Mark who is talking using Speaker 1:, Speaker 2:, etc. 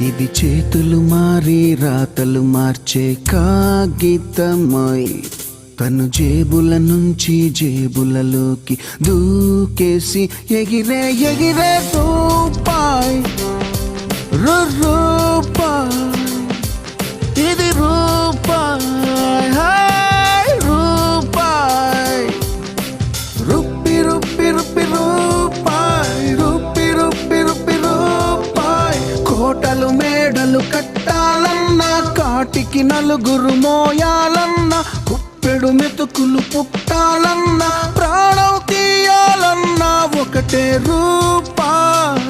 Speaker 1: ఇది చేతులు మారి రాతలు మార్చే కాగితమై తను జేబుల నుంచి జేబులలోకి దూకేసి ఎగిరే ఎగిరే రూపాయి రూపాయి ఇది రూపాయి హాయ్ రూపాయి రూపి రూపి రూపి రూపాయి రూపి రూపి రూపి రూపాయి కోటలు మేడలు కట్టాలన్నా కాటికి నలుగురు మోయాలన్నా కుప్పెడు మెతుకులు పుట్టాలన్నా ప్రాణం తీయాలన్నా ఒకటే రూపాయి